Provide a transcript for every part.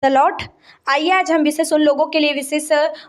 The Lord. आइए आज हम विशेष उन लोगों के लिए विशेष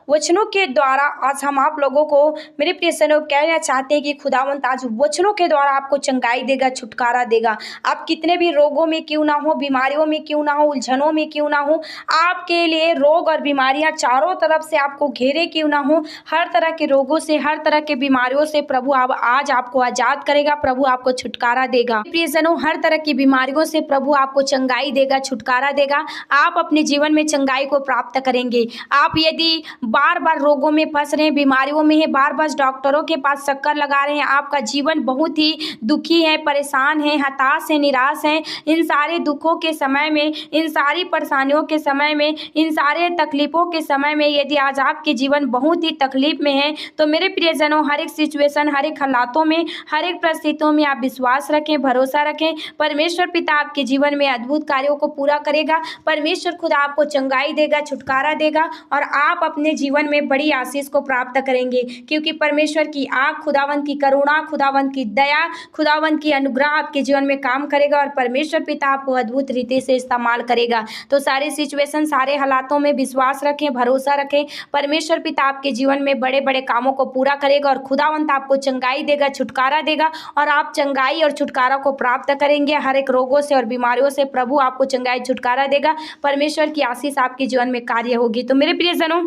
वचनों के द्वारा आज हम आप लोगों को मेरे प्रिय सनों कहना चाहते हैं कि खुदावंत आज वचनों के द्वारा आपको चंगाई देगा, छुटकारा देगा। आप कितने भी रोगों में क्यों ना हो, बीमारियों में क्यों ना हो, उलझनों में क्यों ना हो, आपके लिए रोग और बीमारियां चारों तरफ से आपको घेरे क्यों ना हो, हर तरह के रोगों से, हर तरह के बीमारियों से प्रभु आज आपको आजाद करेगा, प्रभु आपको छुटकारा देगा। प्रिय जनों, हर तरह की बीमारियों से प्रभु आपको चंगाई देगा, छुटकारा देगा। आप अपने जीवन में चंगाई को प्राप्त करेंगे। आप यदि बार बार रोगों में फंस रहे हैं, बीमारियों में है, बार बार डॉक्टरों के पास चक्कर लगा रहे हैं, आपका जीवन बहुत ही दुखी है, परेशान है, हताश है, निराश है, इन सारे दुखों के समय में, इन सारी परेशानियों के समय में, इन सारे तकलीफों के समय में यदि आज आपके जीवन बहुत ही तकलीफ में है, तो मेरे प्रियजनों, हर एक सिचुएशन, हर एक हालातों में, हर एक परिस्थितियों में आप विश्वास रखें, भरोसा रखें। परमेश्वर पिता आपके जीवन में अद्भुत कार्यों को पूरा करेगा। परमेश्वर खुद आपको चंगाई देगा, छुटकारा देगा और आप अपने जीवन में बड़ी आशीष को प्राप्त करेंगे, क्योंकि परमेश्वर की आँख, खुदावंत की करुणा, खुदावंत की दया, खुदावंत की अनुग्रह आपके जीवन में काम करेगा और परमेश्वर पिता आपको अद्भुत रीति से इस्तेमाल करेगा। तो सारे सिचुएशन, सारे हालातों में विश्वास रखें, भरोसा रखें। परमेश्वर पिता आपके जीवन में बड़े बड़े कामों को पूरा करेगा और खुदावंत आपको चंगाई देगा, छुटकारा देगा और आप चंगाई और छुटकारा को प्राप्त करेंगे। हर एक रोगों से और बीमारियों से प्रभु आपको चंगाई, छुटकारा देगा। परमेश्वर की आशीष आपके जीवन में कार्य होगी। तो मेरे प्रियजनों,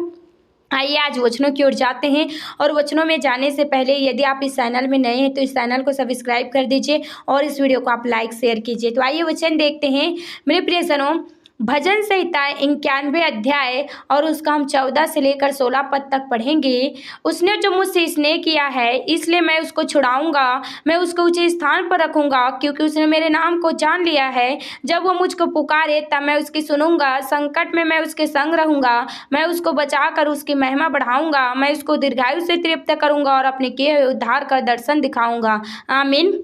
आइए आज वचनों की ओर जाते हैं और वचनों में जाने से पहले यदि आप इस चैनल में नए हैं तो इस चैनल को सब्सक्राइब कर दीजिए और इस वीडियो को आप लाइक शेयर कीजिए। तो आइए वचन देखते हैं मेरे प्रियजनों। भजन संहिता 91 अध्याय और उसका हम 14 से लेकर 16 पद तक पढ़ेंगे। उसने जो मुझसे स्नेह किया है इसलिए मैं उसको छुड़ाऊंगा, मैं उसको ऊंचे स्थान पर रखूंगा, क्योंकि उसने मेरे नाम को जान लिया है। जब वो मुझको पुकारे तब मैं उसकी सुनूंगा, संकट में मैं उसके संग रहूंगा, मैं उसको बचाकर उसकी महिमा बढ़ाऊंगा, मैं उसको दीर्घायु से तृप्त करूंगा और अपने किए हुए उद्धार का दर्शन दिखाऊंगा। आमीन।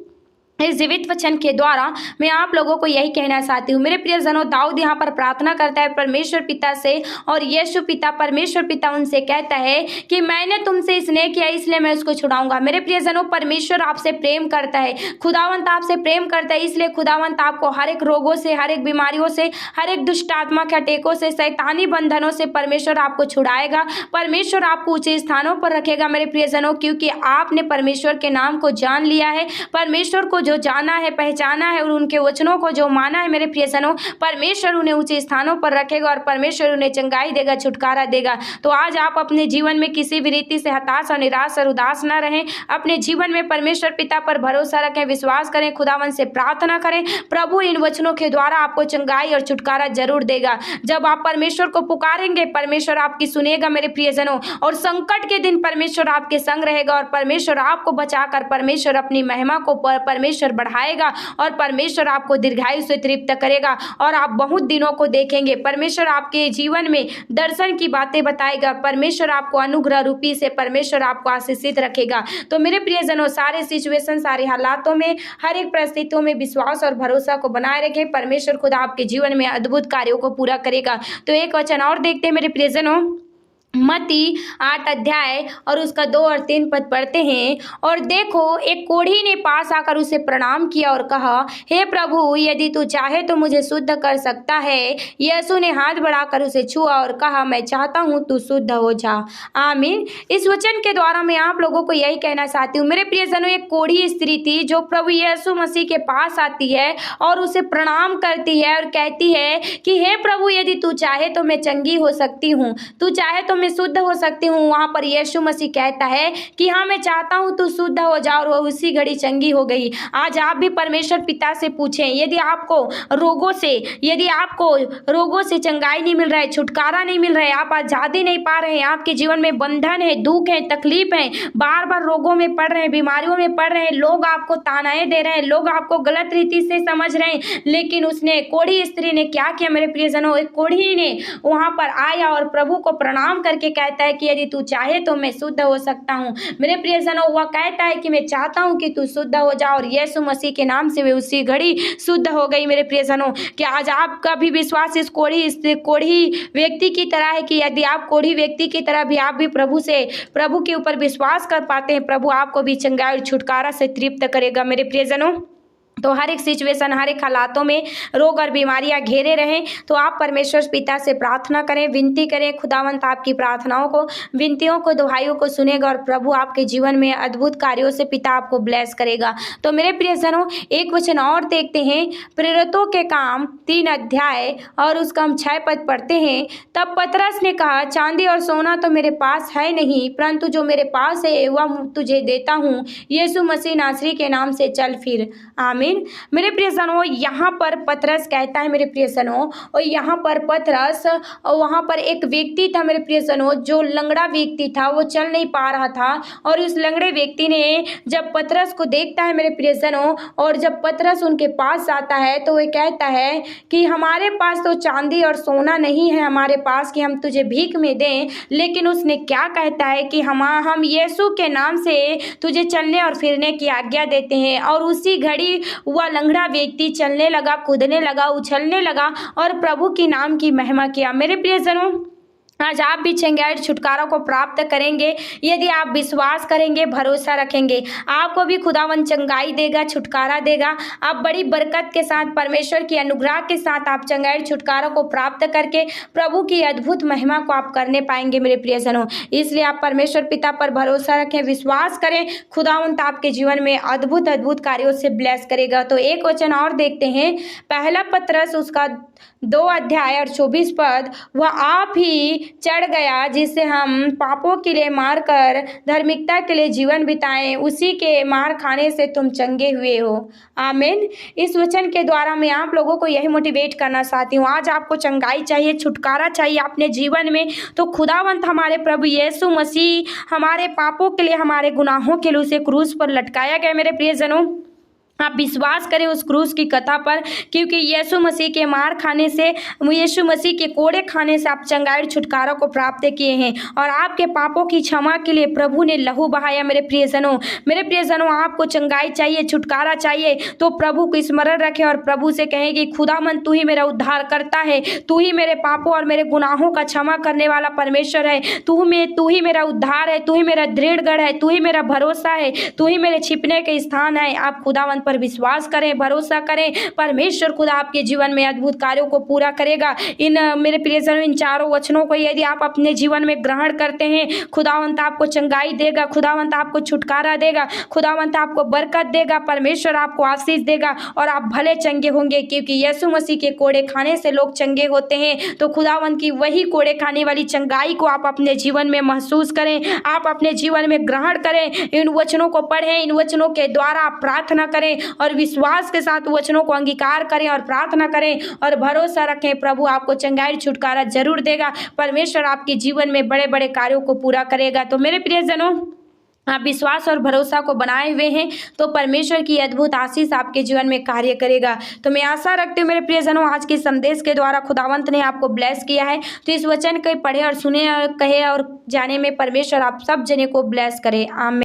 इस जीवित वचन के द्वारा मैं आप लोगों को यही कहना चाहती हूँ मेरे प्रियजनों। दाऊद यहाँ पर प्रार्थना करता है परमेश्वर पिता से और यीशु पिता, परमेश्वर पिता उनसे कहता है कि मैंने तुमसे स्नेह किया इसलिए मैं उसको छुड़ाऊंगा। मेरे प्रियजनों, परमेश्वर आपसे प्रेम करता है, खुदावंत आपसे प्रेम करता है, इसलिए खुदावंत आपको हर एक रोगों से, हर एक बीमारियों से, हर एक दुष्ट आत्मा के अटेकों से, शैतानी बंधनों से परमेश्वर आपको छुड़ाएगा। परमेश्वर आपको ऊंचे स्थानों पर रखेगा मेरे प्रियजनों, क्योंकि आपने परमेश्वर के नाम को जान लिया है। परमेश्वर को जो जाना है, पहचाना है और उनके वचनों को जो माना है मेरे प्रियजनों, परमेश्वर उन्हें ऊंचे स्थानों पर रखेगा और परमेश्वर उन्हें चंगाई देगा, छुटकारा देगा। तो आज आप अपने जीवन में किसी भी रीति से हताश और निराश और उदास न रहें। अपने जीवन में परमेश्वर पिता पर भरोसा रखें, विश्वास करें, खुदावन से प्रार्थना करें। प्रभु इन वचनों के द्वारा आपको चंगाई और छुटकारा जरूर देगा। जब आप परमेश्वर को पुकारेंगे परमेश्वर आपकी सुनेगा मेरे प्रियजनों, और संकट के दिन परमेश्वर आपके संग रहेगा और परमेश्वर आपको बचाकर परमेश्वर अपनी महिमा को परमेश्वर बढ़ाएगा और परमेश्वर आपको दीर्घायु से तृप्त करेगा और आप बहुत दिनों को देखेंगे। परमेश्वर आपके जीवन में दर्शन की बातें बताएगा, परमेश्वर आपको अनुग्रह रूपी से परमेश्वर आपको आशीषित रखेगा। तो मेरे प्रियजनों, सारे सिचुएशन, सारे हालातों में, हर एक परिस्थितियों में विश्वास और भरोसा को बनाए रखें। परमेश्वर खुदा आपके जीवन में अद्भुत कार्यों को पूरा करेगा। तो एक वचन और देखते हैं मेरे प्रियजनों। मत्ती 8 अध्याय और उसका 2 और 3 पद पढ़ते हैं। और देखो, एक कोढ़ी ने पास आकर उसे प्रणाम किया और कहा, हे प्रभु, यदि तू चाहे तो मुझे शुद्ध कर सकता है। यीशु ने हाथ बढ़ाकर उसे छुआ और कहा, मैं चाहता हूँ, तू शुद्ध हो जा। आमीन। इस वचन के द्वारा मैं आप लोगों को यही कहना चाहती हूँ मेरे प्रियजनों, एक कोढ़ी स्त्री थी जो प्रभु यीशु मसीह के पास आती है और उसे प्रणाम करती है और कहती है कि हे प्रभु, यदि तू चाहे तो मैं चंगी हो सकती हूँ, तू चाहे तो शुद्ध हो सकती हूँ। वहां पर यीशु मसीह कहता है कि हाँ, मैं चाहता हूँ तू शुद्ध हो जा, और वो उसी घड़ी चंगी हो गई। आज आप भी परमेश्वर पिता से पूछें, यदि आपको रोगों से चंगाई नहीं मिल रहा है, छुटकारा नहीं मिल रहा है, आप आजादी नहीं पा रहे हैं, आपके जीवन में बंधन है, दुख है, तकलीफ है, बार बार रोगों में पड़ रहे हैं, बीमारियों में पड़ रहे हैं, लोग आपको तानाएं दे रहे हैं, लोग आपको गलत रीति से समझ रहे हैं, लेकिन उसने, कोढ़ी स्त्री ने क्या किया मेरे प्रियजनों, एक कोढ़ी ने वहां पर आया और प्रभु को प्रणाम करके कहता है कि यदि तू चाहे तो मैं शुद्ध हो सकता हूँ। मेरे प्रियजनों, वह कहता है कि मैं चाहता हूँ कि तू शुद्ध हो जा, और यीशु मसीह के नाम से वे उसी घड़ी शुद्ध हो गई। मेरे प्रियजनों, कि आज आपका भी विश्वास इस कोढ़ी व्यक्ति की तरह है कि यदि आप कोढ़ी व्यक्ति की तरह भी आप भी प्रभु के ऊपर विश्वास कर पाते हैं, प्रभु आपको भी चंगाई और छुटकारा से तृप्त करेगा। मेरे प्रियजनों, तो हर एक सिचुएशन, हर एक हालातों में रोग और बीमारियां घेरे रहें, तो आप परमेश्वर पिता से प्रार्थना करें, विनती करें। खुदावंत आपकी प्रार्थनाओं को, विनतियों को, दुहाइयों को सुनेगा और प्रभु आपके जीवन में अद्भुत कार्यों से पिता आपको ब्लेस करेगा। तो मेरे प्रियजनों, एक वचन और देखते हैं, प्रेरितों के काम 3 अध्याय और उसका हम 6 पद पढ़ते हैं। तब पतरस ने कहा, चांदी और सोना तो मेरे पास है नहीं, परंतु जो मेरे पास है वह तुझे देता हूँ। यीशु मसीह नासरी के नाम से चल फिर। आमीन। मेरे प्रियजनों, यहाँ पर पतरस कहता है मेरे प्रियजनों, और यहाँ पर पतरस, और वहाँ पर एक व्यक्ति था मेरे प्रियजनों, जो लंगड़ा व्यक्ति था, वो चल नहीं पा रहा था। और उस लंगड़े व्यक्ति ने जब पतरस को देखता है मेरे प्रियजनों, और जब पतरस उनके पास आता है तो वह कहता है कि हमारे पास तो चांदी और सोना नहीं है हमारे पास कि हम तुझे भीख में दें, लेकिन उसने क्या कहता है कि हम यीशु के नाम से तुझे चलने और फिरने की आज्ञा देते हैं। और उसी घड़ी वह लंगड़ा व्यक्ति चलने लगा, कूदने लगा, उछलने लगा और प्रभु की नाम की महिमा किया। मेरे प्रियजनों, आज आप भी चंगाई छुटकारा को प्राप्त करेंगे यदि आप विश्वास करेंगे, भरोसा रखेंगे। आपको भी खुदावंद चंगाई देगा, छुटकारा देगा। आप बड़ी बरकत के साथ, परमेश्वर की अनुग्रह के साथ आप चंगाई छुटकारा को प्राप्त करके प्रभु की अद्भुत महिमा को आप करने पाएंगे मेरे प्रियजनों। इसलिए आप परमेश्वर पिता पर भरोसा रखें, विश्वास करें। खुदावंद आपके जीवन में अद्भुत अद्भुत कार्यों से ब्लेस करेगा। तो एक वचन और देखते हैं, पहला पतरस उसका 2 अध्याय और 24 पद, वह आप ही चढ़ गया जिससे हम पापों के लिए मार कर धार्मिकता के लिए जीवन बिताएं, उसी के मार खाने से तुम चंगे हुए हो। आमीन। इस वचन के द्वारा मैं आप लोगों को यही मोटिवेट करना चाहती हूँ। आज आपको चंगाई चाहिए, छुटकारा चाहिए अपने जीवन में, तो खुदावंत हमारे प्रभु यीशु मसीह हमारे पापों के लिए, हमारे गुनाहों के लिए उसे क्रूस पर लटकाया गया। मेरे प्रियजनों, आप विश्वास करें उस क्रूस की कथा पर, क्योंकि यीशु मसीह के मार खाने से, यीशु मसीह के कोड़े खाने से आप चंगाई छुटकारा को प्राप्त किए हैं और आपके पापों की क्षमा के लिए प्रभु ने लहू बहाया। मेरे प्रियजनों, आपको चंगाई चाहिए, छुटकारा चाहिए, तो प्रभु को स्मरण रखें और प्रभु से कहें कि खुदामंद तू ही मेरा उद्धार करता है, तू ही मेरे पापों और मेरे गुनाहों का क्षमा करने वाला परमेश्वर है, तू ही मेरा उद्धार है, तू ही मेरा दृढ़गढ़ है, तू ही मेरा भरोसा है, तू ही मेरे छिपने के स्थान है। आप खुदावंद पर विश्वास करें, भरोसा करें, परमेश्वर खुदा आपके जीवन में अद्भुत कार्यों को पूरा करेगा। इन मेरे प्रियजनों, इन चारों वचनों को यदि आप अपने जीवन में ग्रहण करते हैं, खुदावंत आपको चंगाई देगा, खुदावंत आपको छुटकारा देगा, खुदावंत आपको बरकत देगा, परमेश्वर आपको आशीष देगा और आप भले चंगे होंगे, क्योंकि यीशु मसीह के कोड़े खाने से लोग चंगे होते हैं। तो खुदावंत की वही कोड़े खाने वाली चंगाई को आप अपने जीवन में महसूस करें, आप अपने जीवन में ग्रहण करें, इन वचनों को पढ़ें, इन वचनों के द्वारा आप प्रार्थना करें और विश्वास के साथ वचनों को अंगीकार करें और प्रार्थना करें और भरोसा रखें। प्रभु आपको चंगाई छुटकारा जरूर देगा। परमेश्वर आपके जीवन में बड़े बड़े कार्यों को पूरा करेगा। तो मेरे प्रियजनों, आप विश्वास और भरोसा को बनाए हुए हैं तो परमेश्वर की अद्भुत आशीष आपके जीवन में कार्य करेगा। तो मैं आशा रखती हूँ मेरे प्रियजनों, आज के संदेश के द्वारा खुदावंत ने आपको ब्लेस किया है। तो इस वचन को पढ़े और सुने और कहे और जाने में परमेश्वर आप सब जने को ब्लेस करे। आमीन।